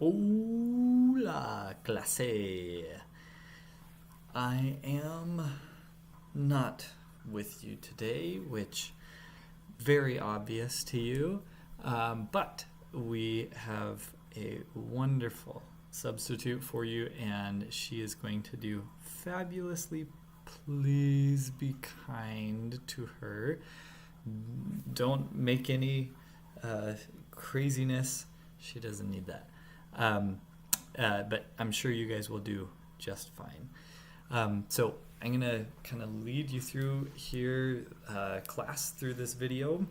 Hola, clase. I am not with you today, which very obvious to you, but we have a wonderful substitute for you, and she is going to do fabulously. Please be kind to her. Don't make any craziness. She doesn't need that. Um, but I'm sure you guys will do just fine. So I'm gonna kind of lead you through here, class through this video,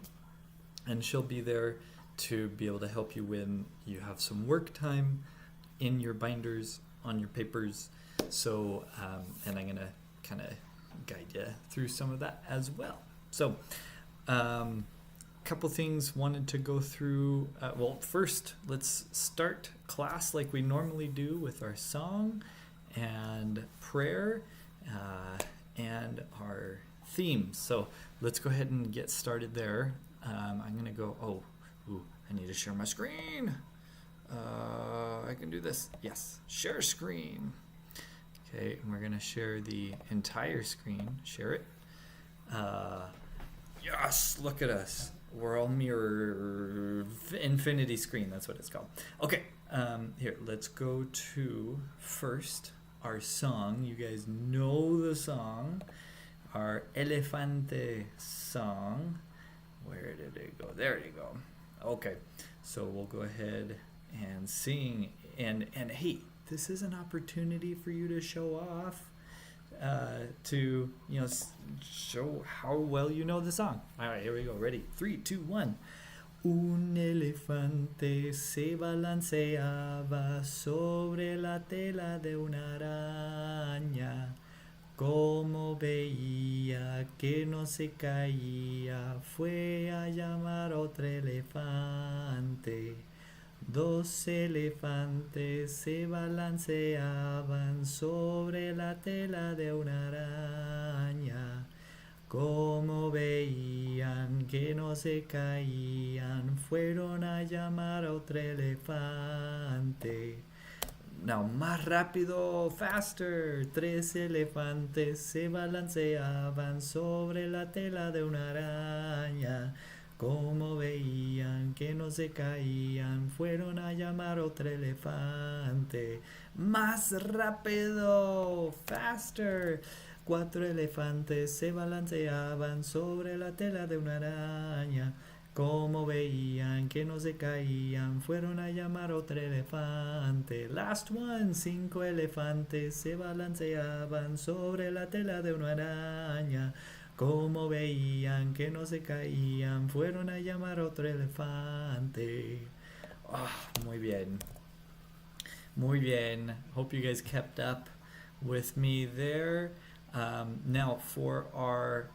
and she'll be there to be able to help you when you have some work time in your binders on your papers. So, and I'm gonna kind of guide you through some of that as well. So, couple things wanted to go through. Well, first, let's start class like we normally do with our song and prayer and our themes. So let's go ahead and get started there. I'm gonna go. I need to share my screen. I can do this. Yes, share screen. Okay, and we're gonna share the entire screen. Share it. Yes, look at us. We're all mirror infinity screen. That's what it's called. Okay, here, let's go to first our song. You guys know the song. Our Elefante song. Where did it go? There you go. Okay, so we'll go ahead and sing. And hey, this is an opportunity for you to show off. To show how well you know the song. All right, here we go. Ready? 3, 2, 1. Un elefante se balanceaba sobre la tela de una araña. Como veía que no se caía, fue a llamar a otro elefante. Dos elefantes se balanceaban sobre la tela de una araña. Como veían que no se caían, fueron a llamar a otro elefante. Now, más rápido, faster. Tres elefantes se balanceaban sobre la tela de una araña. Como veían que no se caían, fueron a llamar a otro elefante. Más rápido, faster. Cuatro elefantes se balanceaban sobre la tela de una araña. Como veían que no se caían, fueron a llamar a otro elefante. Last one. Cinco elefantes se balanceaban sobre la tela de una araña. Como veían que no se caían, fueron a llamar a otro elefante. Muy bien. Muy bien. Hope you guys kept up with me there. Now, for our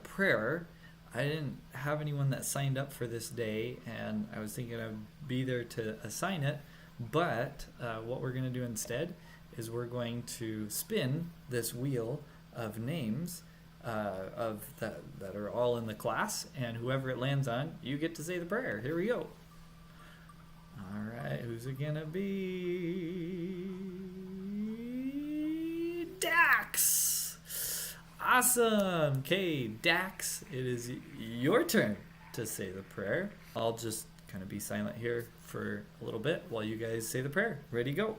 prayer, I didn't have anyone that signed up for this day, and I was thinking I'd be there to assign it. But what we're going to do instead is we're going to spin this wheel of names of that are all in the class, and whoever it lands on, you get to say the prayer. Here we go. All right, who's it gonna be? Dax. Awesome. Okay, Dax, it is your turn to say the prayer. I'll just kind of be silent here for a little bit while you guys say the prayer. Ready, go.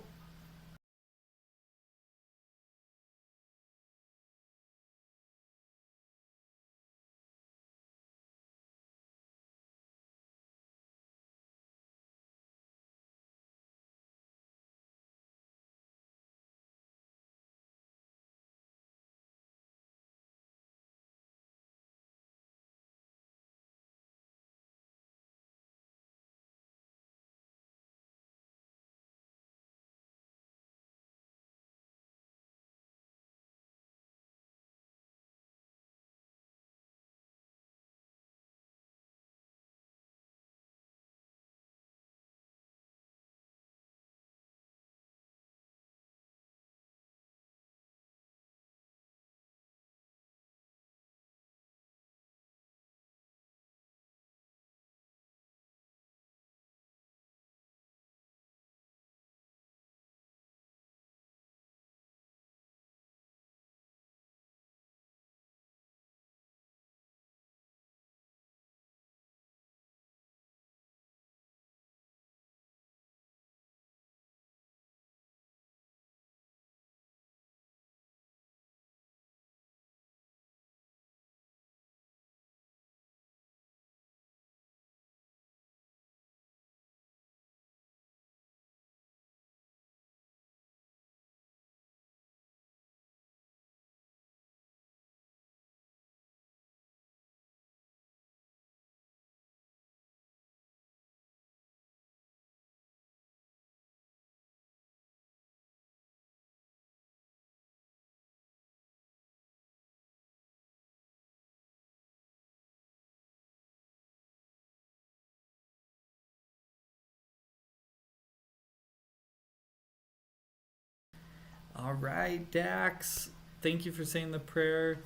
All right, Dax. Thank you for saying the prayer.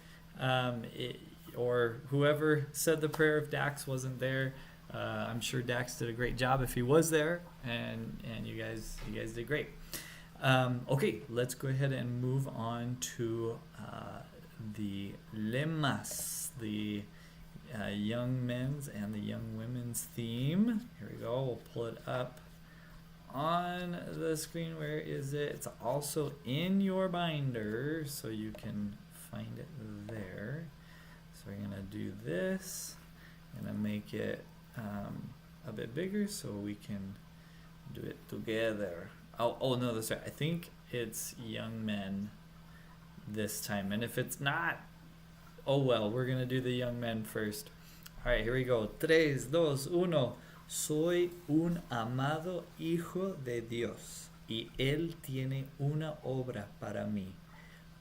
Or whoever said the prayer, if Dax wasn't there, I'm sure Dax did a great job if he was there, and you guys did great. Okay, let's go ahead and move on to the lemas, the young men's and the young women's theme. Here we go. We'll pull it up on the screen. Where is it? It's also in your binder, so you can find it there. So we're gonna do this. I'm gonna make it a bit bigger so we can do it together. Oh no, that's right. I think it's young men this time, and if it's not, oh well, we're gonna do the young men first. All right, here we go. 3, 2, 1. Soy un amado hijo de Dios, y Él tiene una obra para mí.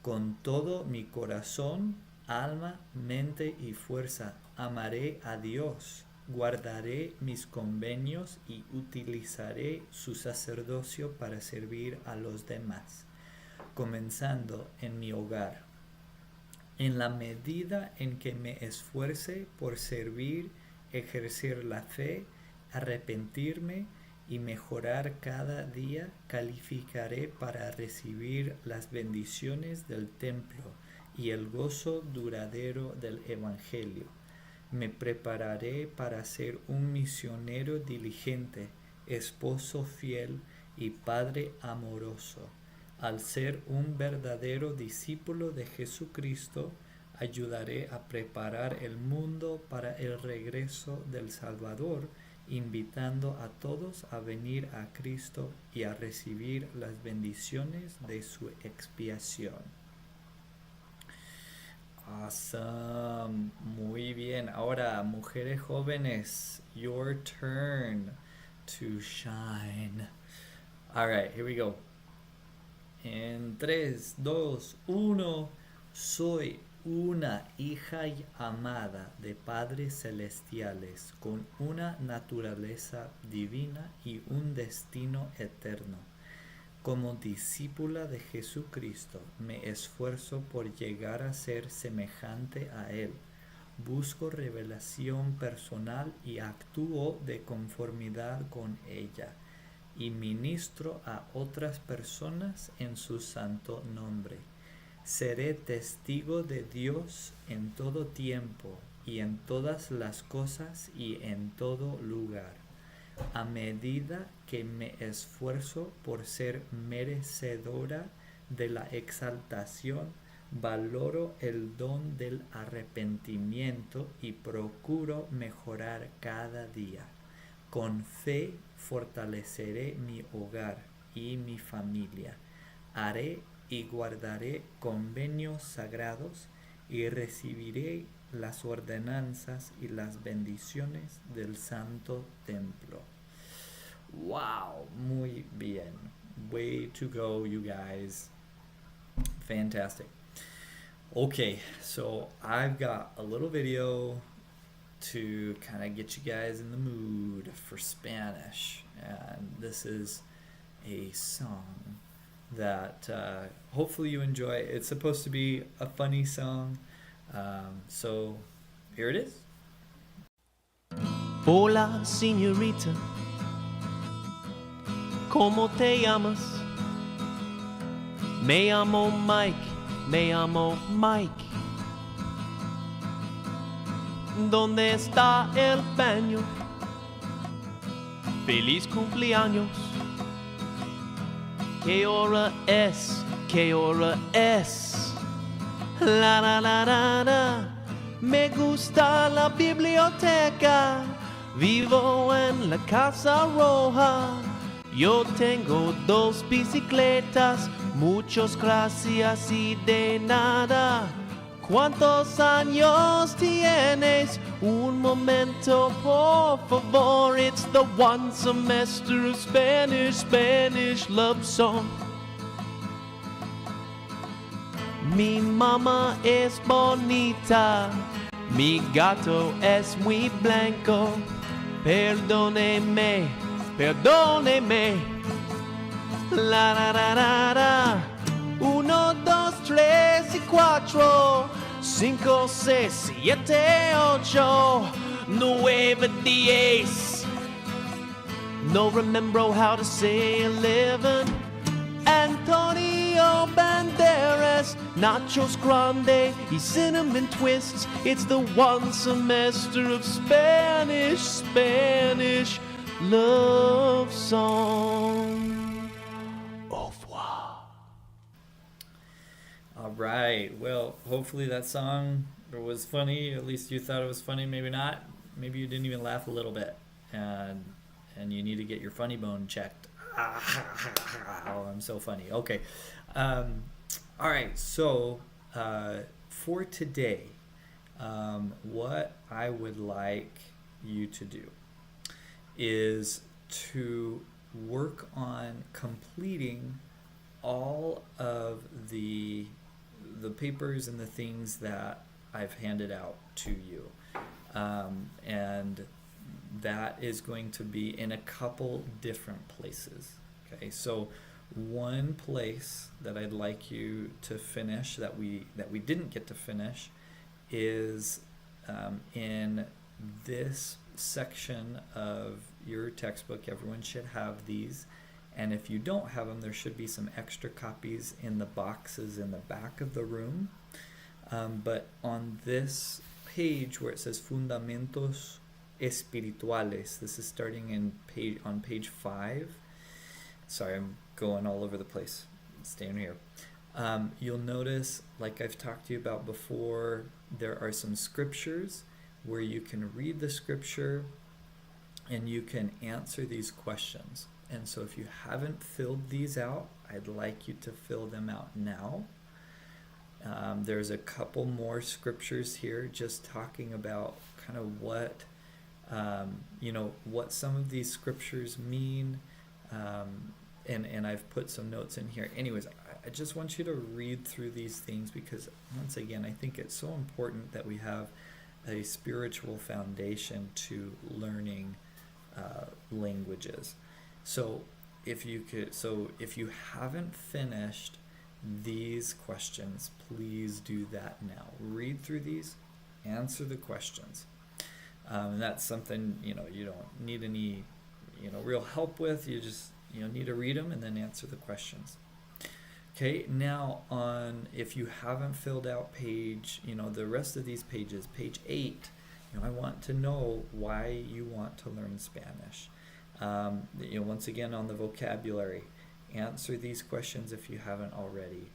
Con todo mi corazón, alma, mente y fuerza, amaré a Dios, guardaré mis convenios y utilizaré su sacerdocio para servir a los demás, comenzando en mi hogar. En la medida en que me esfuerce por servir, ejercer la fe, arrepentirme y mejorar cada día, calificaré para recibir las bendiciones del templo y el gozo duradero del Evangelio. Me prepararé para ser un misionero diligente, esposo fiel y padre amoroso. Al ser un verdadero discípulo de Jesucristo, ayudaré a preparar el mundo para el regreso del Salvador, invitando a todos a venir a Cristo y a recibir las bendiciones de su expiación. Awesome. Muy bien. Ahora, mujeres jóvenes, your turn to shine. All right, here we go. En 3, 2, 1. Soy una hija amada de padres celestiales con una naturaleza divina y un destino eterno. Como discípula de Jesucristo, me esfuerzo por llegar a ser semejante a Él. Busco revelación personal y actúo de conformidad con ella, y ministro a otras personas en su santo nombre. Seré testigo de Dios en todo tiempo y en todas las cosas y en todo lugar. A medida que me esfuerzo por ser merecedora de la exaltación, valoro el don del arrepentimiento y procuro mejorar cada día. Con fe fortaleceré mi hogar y mi familia. Haré y guardaré convenios sagrados y recibiré las ordenanzas y las bendiciones del santo templo. Wow, muy bien. Way to go, you guys. Fantastic. Okay, so I've got a little video to kind of get you guys in the mood for Spanish, and this is a song that hopefully you enjoy. It's supposed to be a funny song, so here it is. Hola, señorita, ¿cómo te llamas? Me llamo Mike. ¿Dónde está el baño? Feliz cumpleaños. ¿Qué hora es? La la la la la. Me gusta la biblioteca. Vivo en la Casa Roja. Yo tengo 2 bicicletas. Muchas gracias y de nada. ¿Cuántos años tienes? Un momento, por favor. It's the one semester of Spanish love song. Mi mamá es bonita. Mi gato es muy blanco. Perdóneme. La la la la la. 4, 5, 6, 7, 8, 9, 10. No remember how to say 11. Antonio Banderas, nachos grande, y cinnamon twists. It's the 1 semester of Spanish love song. Au revoir. All right. Well, hopefully that song was funny. At least you thought it was funny. Maybe not. Maybe you didn't even laugh a little bit, and you need to get your funny bone checked. Oh, I'm so funny. Okay. All right. So for today, what I would like you to do is to work on completing all of the papers and the things that I've handed out to you, and that is going to be in a couple different places. Okay, so one place that I'd like you to finish that we didn't get to finish is in this section of your textbook. Everyone should have these, and if you don't have them, there should be some extra copies in the boxes in the back of the room. But on this page where it says Fundamentos Espirituales, this is starting on page 5. Sorry, I'm going all over the place. Staying here. You'll notice, like I've talked to you about before, there are some scriptures where you can read the scripture and you can answer these questions. And so if you haven't filled these out, I'd like you to fill them out now. There's a couple more scriptures here just talking about kind of what some of these scriptures mean. And I've put some notes in here. Anyways, I just want you to read through these things because, once again, I think it's so important that we have a spiritual foundation to learning languages. So if you haven't finished these questions, please do that now. Read through these, answer the questions. And that's something you don't need any real help with. You just need to read them and then answer the questions. Okay, now if you haven't filled out the rest of these pages, page 8, I want to know why you want to learn Spanish. Once again, on the vocabulary, answer these questions if you haven't already.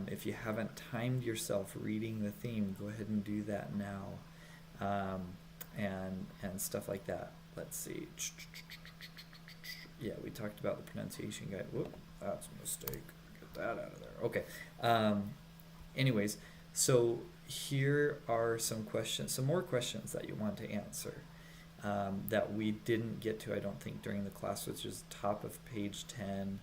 If you haven't timed yourself reading the theme, go ahead and do that now. And stuff like that. Let's see. Yeah, we talked about the pronunciation guide. Whoop, that's a mistake. Get that out of there. Okay. Anyways, so here are some more questions that you want to answer that we didn't get to, I don't think, during the class, which is top of page 10.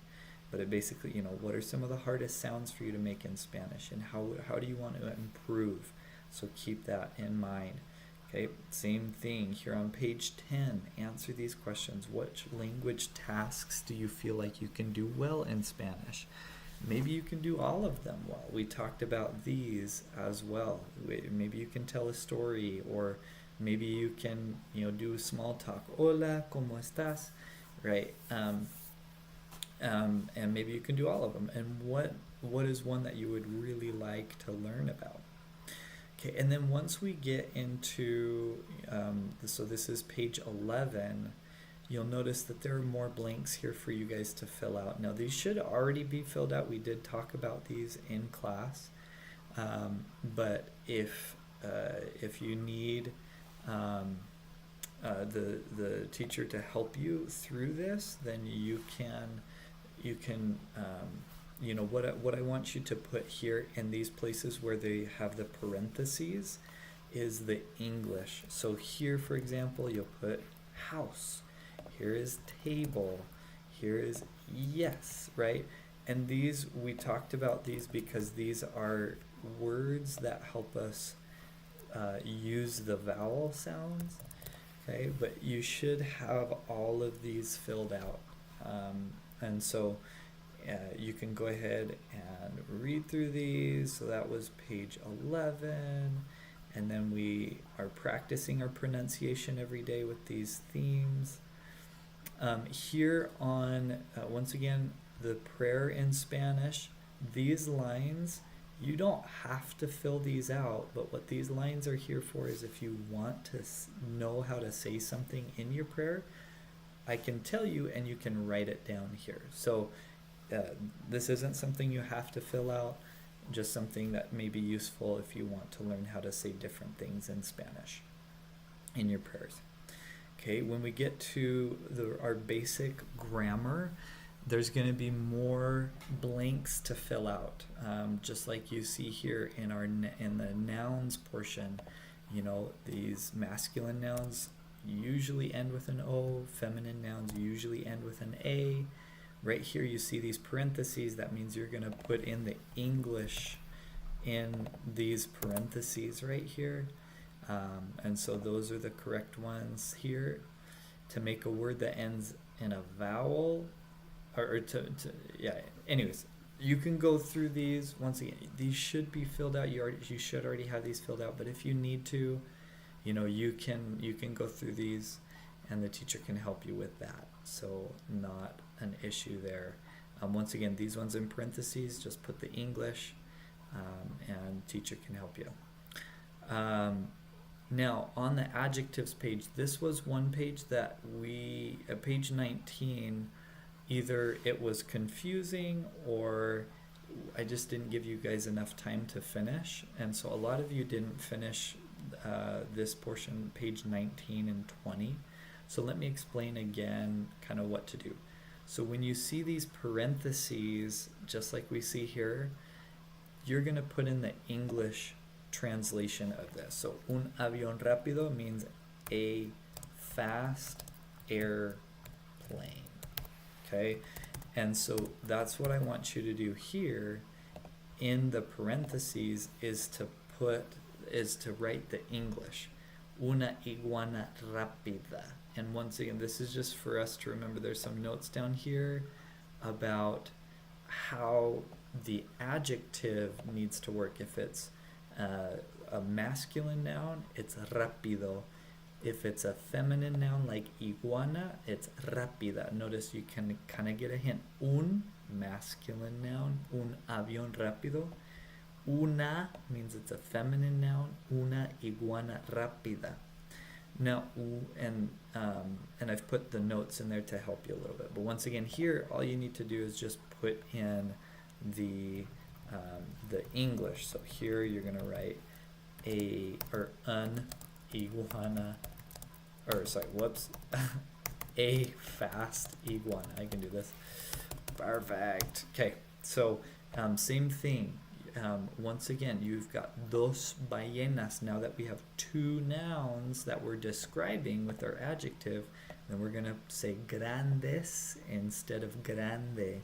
But it basically, what are some of the hardest sounds for you to make in Spanish, and how do you want to improve? So keep that in mind. Okay, same thing here on page 10. Answer these questions. Which language tasks do you feel like you can do well in Spanish? Maybe you can do all of them well. We talked about these as well. Maybe you can tell a story, or maybe you can, do small talk. Hola, ¿cómo estás? Right? And maybe you can do all of them. And what is one that you would really like to learn about? Okay, and then once we get into, so this is page 11, you'll notice that there are more blanks here for you guys to fill out. Now, these should already be filled out. We did talk about these in class. But if you need the teacher to help you through this, then you can what I want you to put here in these places where they have the parentheses is the English. So here, for example, you'll put house. Here is table. Here is yes, right? And these, we talked about these because these are words that help us use the vowel sounds. Okay, but you should have all of these filled out. And so you can go ahead and read through these. So that was page 11. And then we are practicing our pronunciation every day with these themes. Here on, once again, the prayer in Spanish, these lines, you don't have to fill these out, but what these lines are here for is if you want to know how to say something in your prayer, I can tell you and you can write it down here. So this isn't something you have to fill out, just something that may be useful if you want to learn how to say different things in Spanish in your prayers. Okay, when we get to our basic grammar, there's going to be more blanks to fill out, just like you see here in the nouns portion. You know, these masculine nouns usually end with an O, feminine nouns usually end with an A. Right here you see these parentheses. That means you're going to put in the English in these parentheses right here. And so those are the correct ones here. To make a word that ends in a vowel, anyways, you can go through these. Once again, these should be filled out. You should already have these filled out, but if you need to, you know, you can go through these and the teacher can help you with that. So not an issue there. Once again, these ones in parentheses, just put the English, and teacher can help you. Now, on the adjectives page, this was one page that page 19, either it was confusing or I just didn't give you guys enough time to finish. And so a lot of you didn't finish this portion, page 19 and 20. So let me explain again kind of what to do. So when you see these parentheses, just like we see here, you're going to put in the English translation of this. So un avión rápido means a fast airplane. Okay, and so that's what I want you to do here in the parentheses is to write the English. Una iguana rápida. And once again, this is just for us to remember. There's some notes down here about how the adjective needs to work. If it's a masculine noun, it's rápido. If it's a feminine noun like iguana, it's rápida. Notice you can kind of get a hint. Un, masculine noun, un avión rápido. Una means it's a feminine noun, una iguana rápida. Now, and I've put the notes in there to help you a little bit. But once again, here, all you need to do is just put in the English. So here you're going to write an iguana, a fast iguana. I can do this. Perfect. Okay, so same thing. Once again, you've got dos ballenas. Now that we have two nouns that we're describing with our adjective, then we're going to say grandes instead of grande.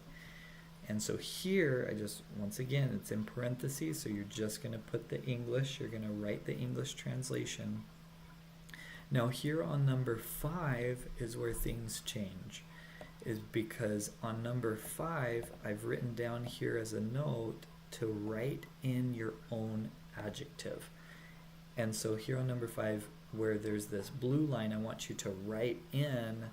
And so here, once again, it's in parentheses, so you're just going to put the English. You're going to write the English translation. Now here on number 5 is where things change. Is because on number 5, I've written down here as a note to write in your own adjective. And so here on number 5, where there's this blue line, I want you to write in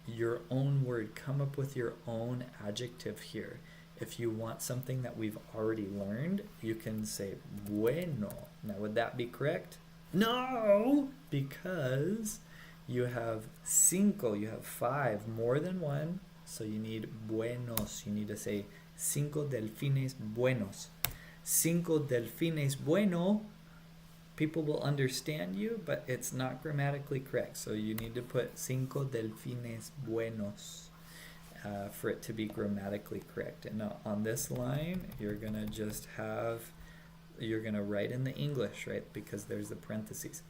your own word. Come up with your own adjective here. If you want something that we've already learned, you can say bueno. Now, would that be correct? No, because you have cinco, you have 5, more than one, so you need buenos. You need to say cinco delfines buenos. Cinco delfines bueno, people will understand you, but it's not grammatically correct. So you need to put cinco delfines buenos for it to be grammatically correct. And now on this line, you're going to write in the English, right? Because there's the parentheses.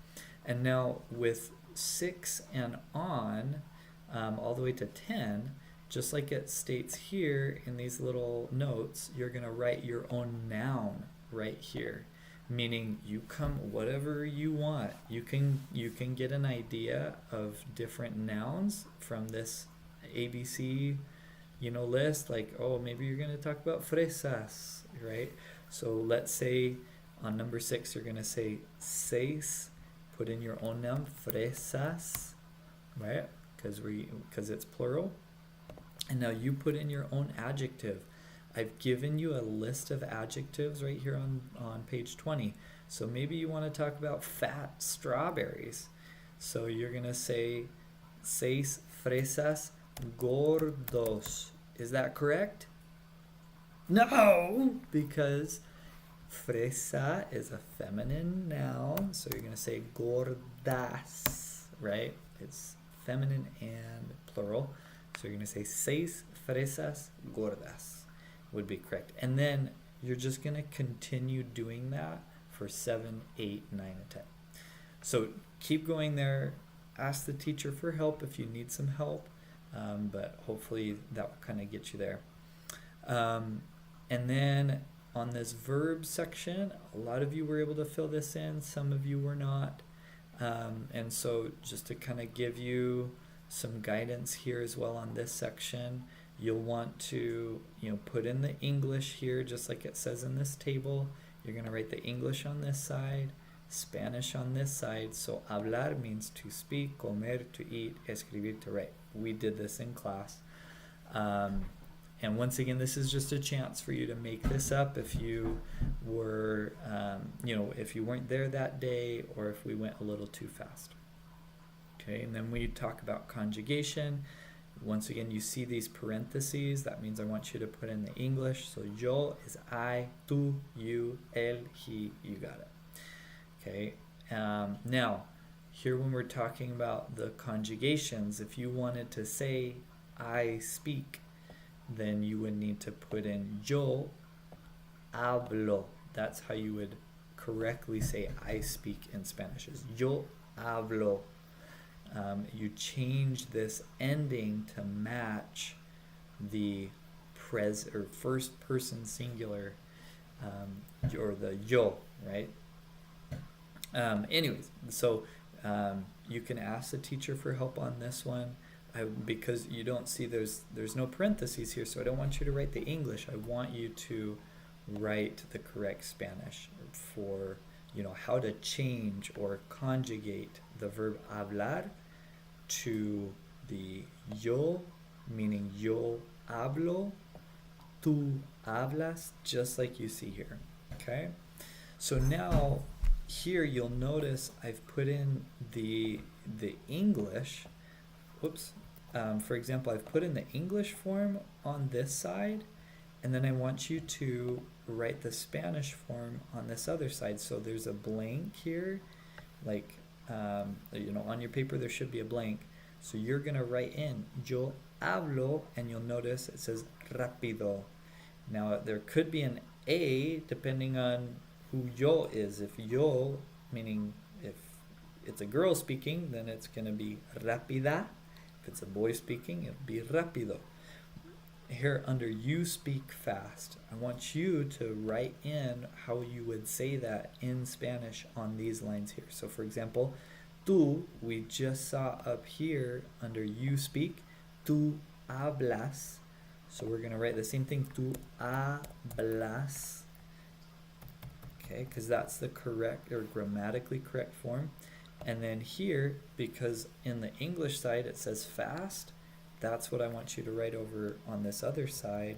And now with 6 and on, all the way to 10, just like it states here in these little notes, you're going to write your own noun right here. Meaning you come whatever you want. You can get an idea of different nouns from this ABC list, like, oh, maybe you're going to talk about fresas, right? So let's say on number 6, you're going to say seis, put in your own noun, fresas, right? Because it's plural. And now you put in your own adjective. I've given you a list of adjectives right here on page 20. So maybe you want to talk about fat strawberries. So you're going to say seis fresas gordos. Is that correct? No, because fresa is a feminine noun. So you're going to say gordas, right? It's feminine and plural. So you're going to say seis fresas gordas would be correct. And then you're just going to continue doing that for 7, 8, 9, and 10. So keep going there. Ask the teacher for help if you need some help. But hopefully that will kind of get you there. And then on this verb section, a lot of you were able to fill this in. Some of you were not. And so just to kind of give you some guidance here as well on this section, you'll want to put in the English here just like it says in this table. You're going to write the English on this side, Spanish on this side. So hablar means to speak, comer to eat, escribir to write. We did this in class. And once again, this is just a chance for you to make this up if you were, if you weren't there that day or if we went a little too fast. Okay, and then we talk about conjugation. Once again, you see these parentheses. That means I want you to put in the English. So yo is I, tú, you, él, he. You got it. Okay. Now, here when we're talking about the conjugations, if you wanted to say I speak, then you would need to put in yo hablo. That's how you would correctly say I speak in Spanish. Is yo hablo. You change this ending to match the first person singular, or the yo, right? Anyways, so you can ask the teacher for help on this one. Because you don't see there's no parentheses here, so I don't want you to write the English. I want you to write the correct Spanish for how to change or conjugate the verb hablar to the yo, meaning yo hablo, tú hablas, just like you see here. Okay, so now here you'll notice I've put in the English. Whoops. For example, I've put in the English form on this side, and then I want you to write the Spanish form on this other side. So there's a blank here, like, on your paper there should be a blank. So you're going to write in yo hablo, and you'll notice it says rápido. Now, there could be an A depending on who yo is. If yo, meaning if it's a girl speaking, then it's going to be rápida. If it's a boy speaking, it'll be rápido. Here under you speak fast, I want you to write in how you would say that in Spanish on these lines here. So for example, tú, we just saw up here under you speak, tú hablas. So we're going to write the same thing, tú hablas. Okay, because that's the correct or grammatically correct form. And then here, because in the English side it says fast, that's what I want you to write over on this other side,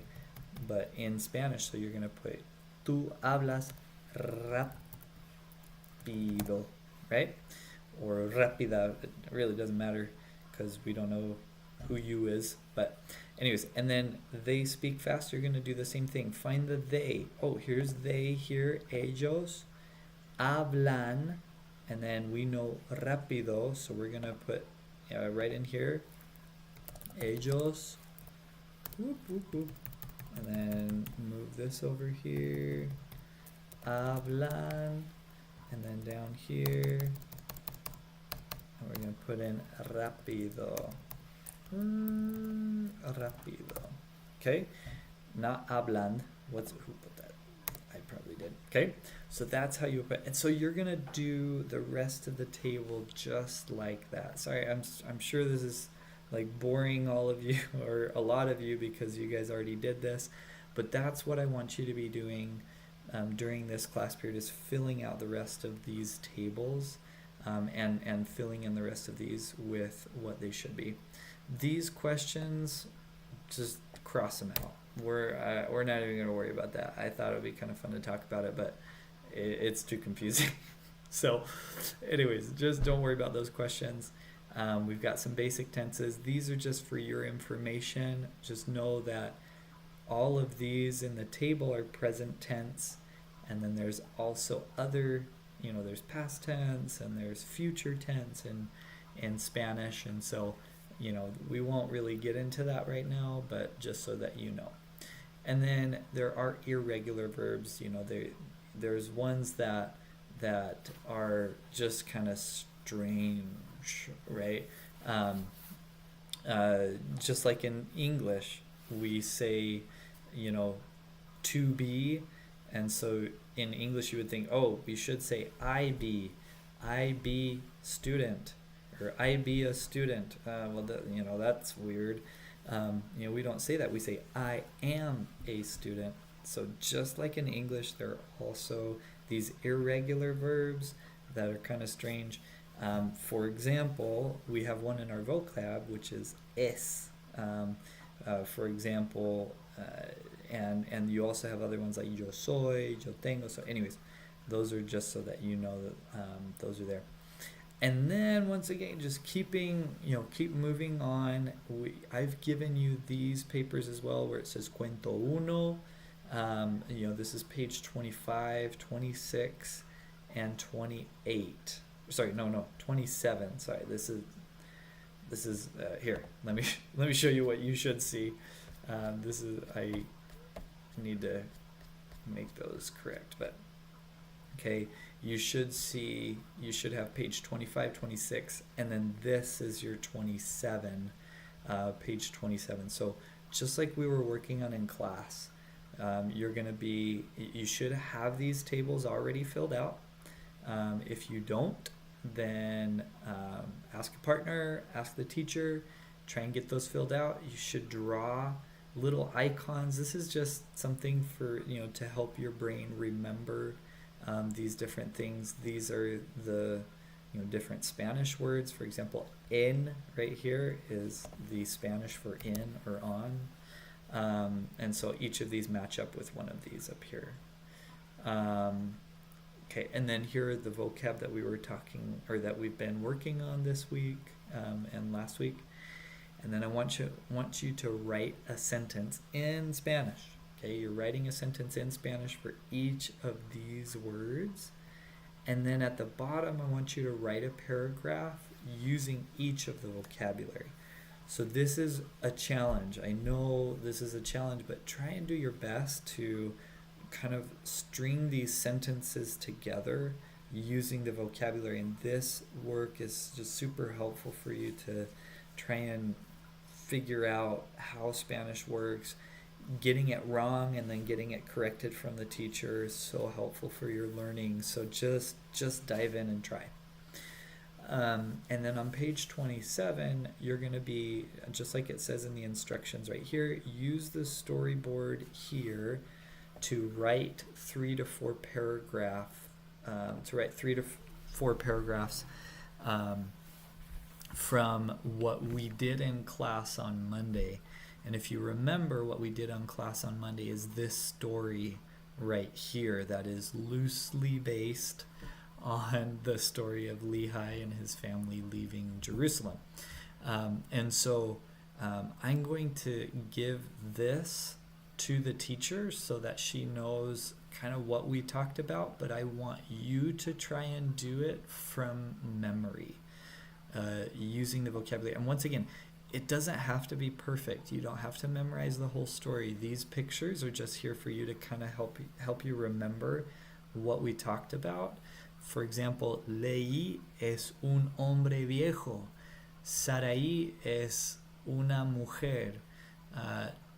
but in Spanish. So you're going to put tú hablas rápido, right? Or rápida. It really doesn't matter because we don't know who you is. But anyways, and then they speak fast. You're going to do the same thing. Find the they. Oh, here's they here. Ellos hablan. And then we know rápido, so we're going to put right in here, ellos, whoop, whoop, whoop. And then move this over here, hablan, and then down here, and we're going to put in rápido, rápido, okay, not hablan, who put that? I probably did. Okay, so that's how you put, and so you're gonna do the rest of the table just like that. Sorry, I'm sure this is like boring all of you or a lot of you because you guys already did this, but that's what I want you to be doing during this class period, is filling out the rest of these tables, and filling in the rest of these with what they should be. These questions, just cross them out. We're not even going to worry about that. I thought it would be kind of fun to talk about it, but it's too confusing. So anyways, just don't worry about those questions. We've got some basic tenses. These are just for your information. Just know that all of these in the table are present tense, and then there's also other, there's past tense and there's future tense in Spanish, and so we won't really get into that right now, but just so that you know. And then there are irregular verbs. There's ones that are just kind of strange, right? Just like in English, we say, to be, and so in English you would think, oh, we should say I be student, or I be a student. Well, that's weird. We don't say that. We say I am a student. So just like in English, there are also these irregular verbs that are kind of strange. For example, we have one in our vocab, which is es. For example, and you also have other ones like yo soy, yo tengo. So anyways, those are just so that you know that those are there. And then once again, just keep moving on. I've given you these papers as well, where it says cuento uno. This is page 25, 26, and 28. Sorry, no, 27. Sorry, this is here. Let me show you what you should see. I need to make those correct, but okay, you should have page 25, 26, and then this is your 27, page 27. So just like we were working on in class, you should have these tables already filled out. If you don't, then ask a partner, ask the teacher, try and get those filled out. You should draw little icons. This is just something for to help your brain remember these different things. These are the different Spanish words. For example, en right here is the Spanish for in or on, and so each of these match up with one of these up here. Okay, and then here are the vocab that we were that we've been working on this week and last week. And then I want you to write a sentence in Spanish. Okay, you're writing a sentence in Spanish for each of these words. And then at the bottom, I want you to write a paragraph using each of the vocabulary. So this is a challenge. I know this is a challenge, but try and do your best to kind of string these sentences together using the vocabulary. And this work is just super helpful for you to try and figure out how Spanish works. Getting it wrong and then getting it corrected from the teacher is so helpful for your learning. So just dive in and try. And then on page 27, you're going to be, just like it says in the instructions right here, use the storyboard here to write 3 to 4 paragraphs from what we did in class on Monday. And if you remember, what we did on class on Monday is this story right here that is loosely based on the story of Lehi and his family leaving Jerusalem. And so I'm going to give this to the teacher so that she knows kind of what we talked about, but I want you to try and do it from memory, using the vocabulary. And once again, it doesn't have to be perfect. You don't have to memorize the whole story. These pictures are just here for you to kind of help you remember what we talked about. For example, Leí es un hombre viejo. Sarai es una mujer.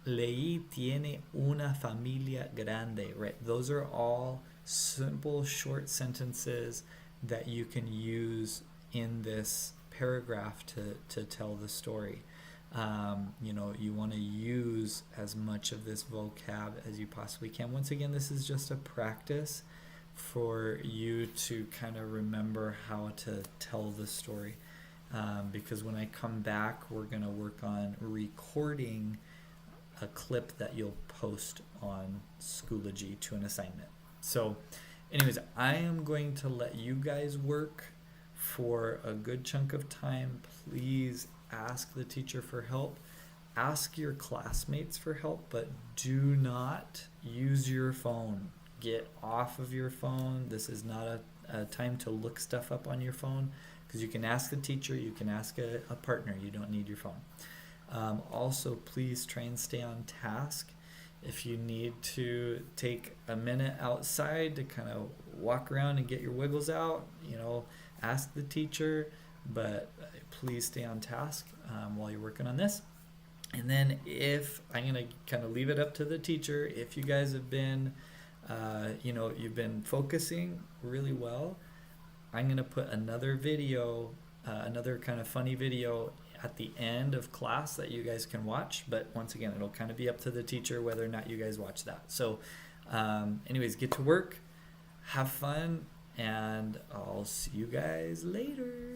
Leí tiene una familia grande. Right? Those are all simple, short sentences that you can use in this paragraph to tell the story. You want to use as much of this vocab as you possibly can. Once again, this is just a practice for you to kind of remember how to tell the story. Because when I come back, we're going to work on recording a clip that you'll post on Schoology to an assignment. So anyways, I am going to let you guys work for a good chunk of time. Please ask the teacher for help. Ask your classmates for help, but do not use your phone. Get off of your phone. This is not a time to look stuff up on your phone, because you can ask the teacher, you can ask a partner. You don't need your phone. Also, please try and stay on task. If you need to take a minute outside to kind of walk around and get your wiggles out, ask the teacher, but please stay on task while you're working on this. And then if I'm going to kind of leave it up to the teacher, if you guys have been, you've been focusing really well, I'm going to put another video, another kind of funny video at the end of class that you guys can watch. But once again, it'll kind of be up to the teacher whether or not you guys watch that. So anyways, get to work, have fun, and I'll see you guys later.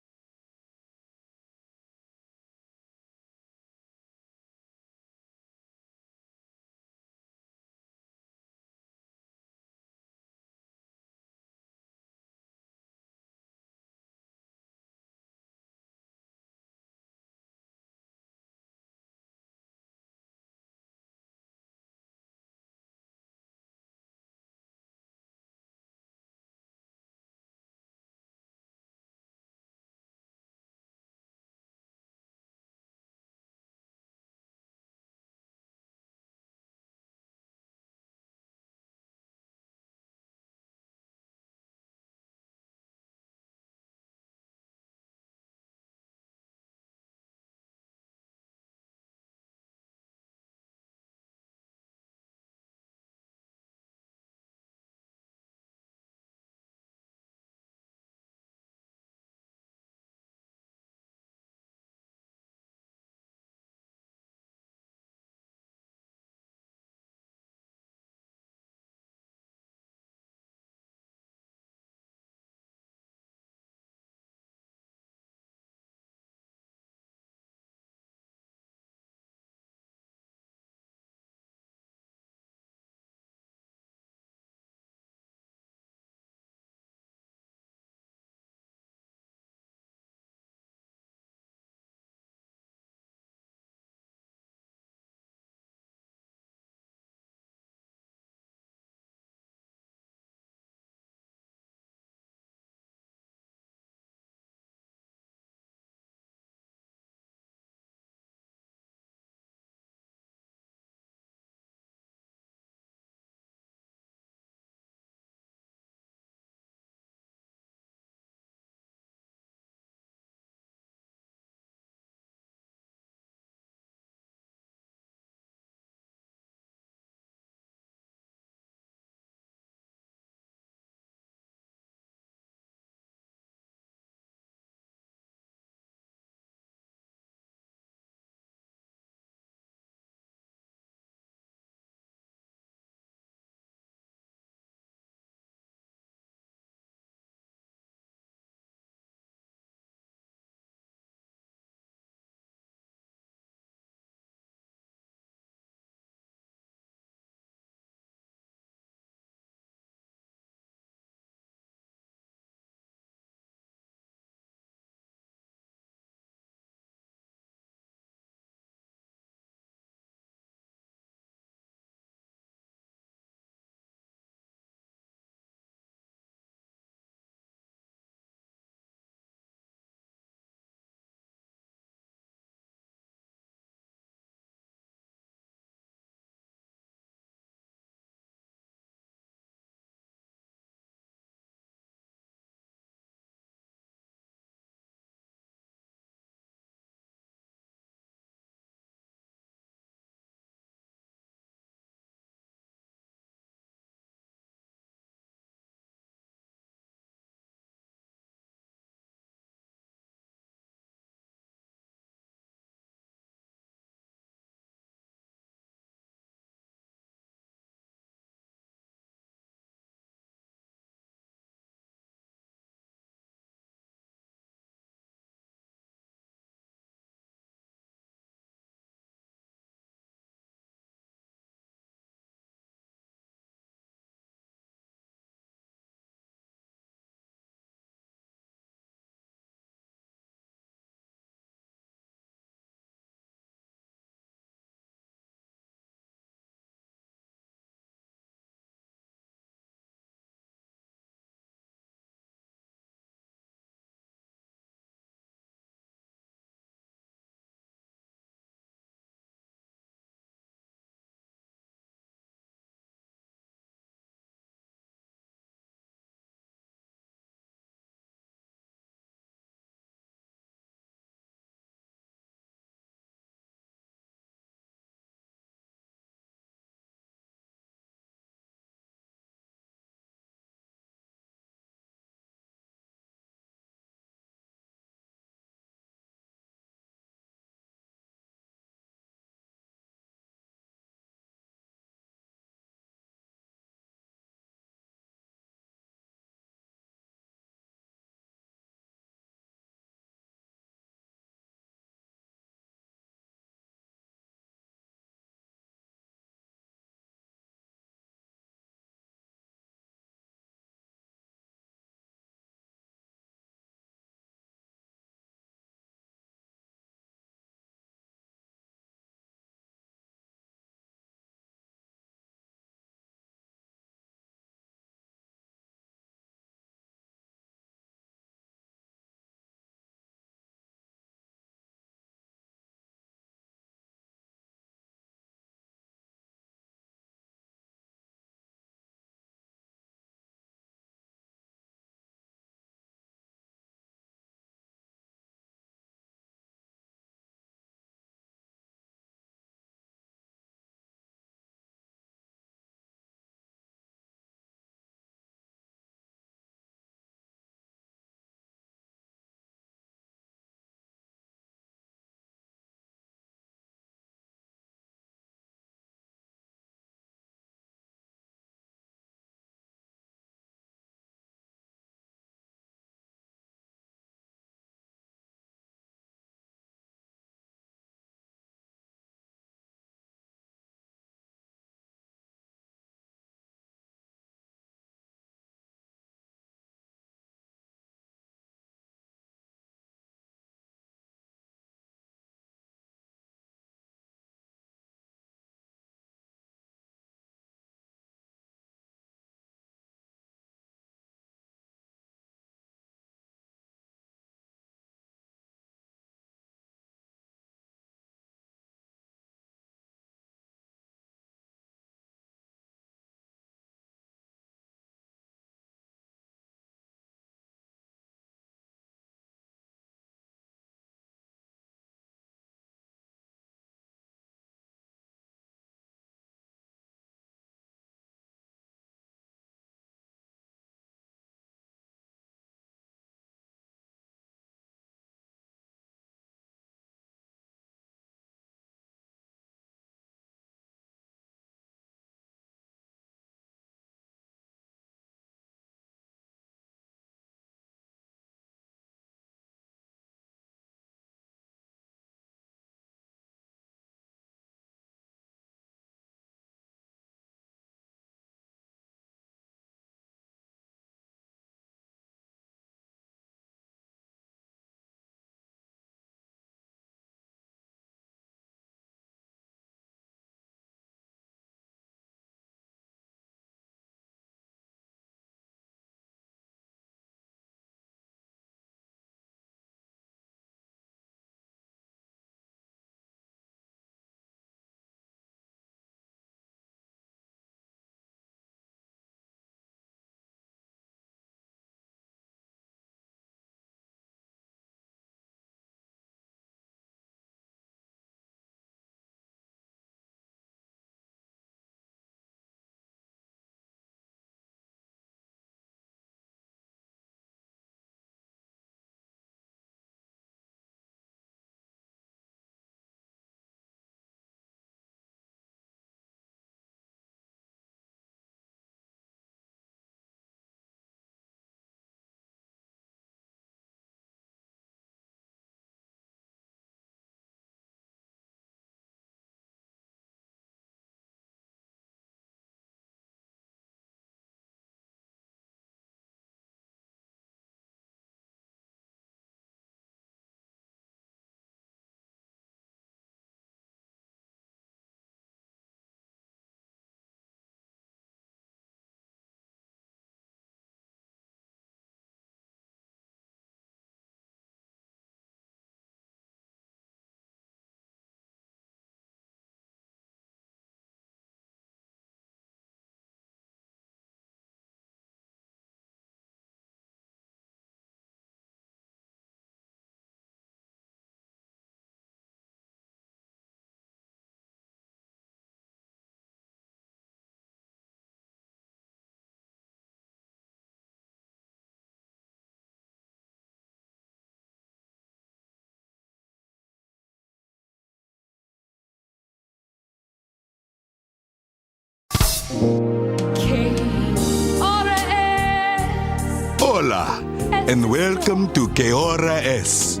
Hola, and welcome to Que Hora Es,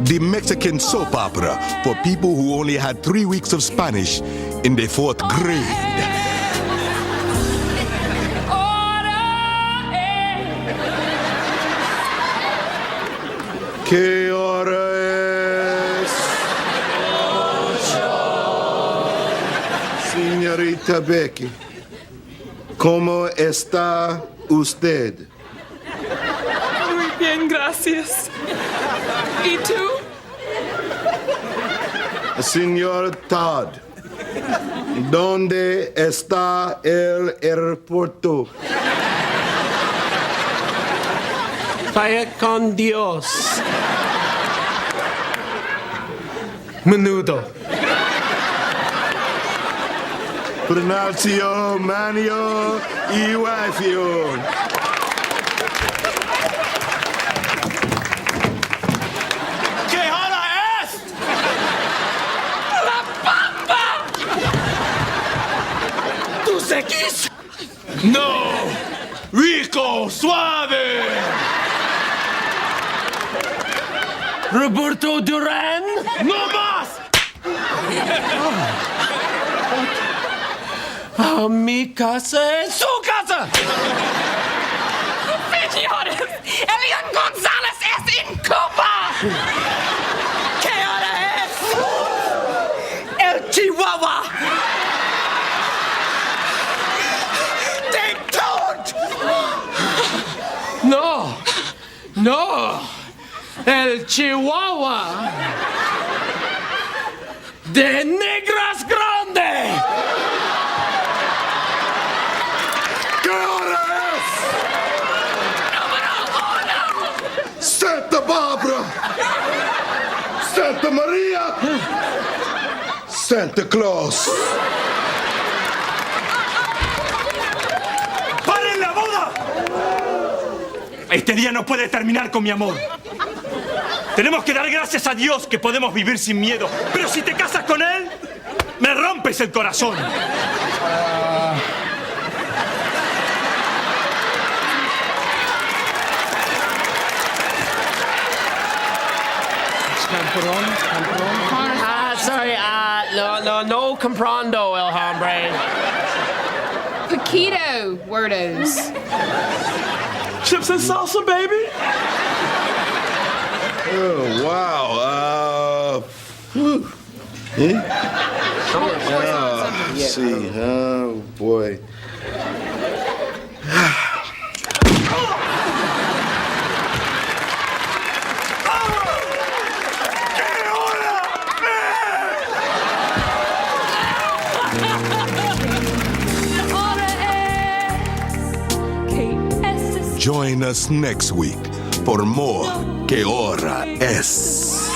the Mexican soap opera for people who only had 3 weeks of Spanish in the 4th grade. Que hora es? Señorita Becky, ¿cómo está usted? Muy bien, gracias. ¿Y tú? Señor Todd, ¿dónde está el aeropuerto? Vaya con Dios. Menudo. Pronuncio, manio y wifio. ¿Qué hora es? ¡La Pampa! ¿Tú seguís? No. Rico, suave. Roberto Duran. No más. A mi casa es su casa. Señores, Elian González es en Cuba. ¿Qué hora es? El Chihuahua. They don't. No, no, el Chihuahua de Negras Grande. ¿Qué hora es? Santa Barbara, Santa María, Santa Claus. ¡Paren la boda! Este día no puede terminar con mi amor. Tenemos que dar gracias a Dios que podemos vivir sin miedo. Pero si te casas con él, me rompes el corazón. Sorry, no comprendo, el hombre. Paquito wordos. Chips and salsa, baby. Oh, wow. Let's see. Oh, boy. Join us next week for more Que Hora Es.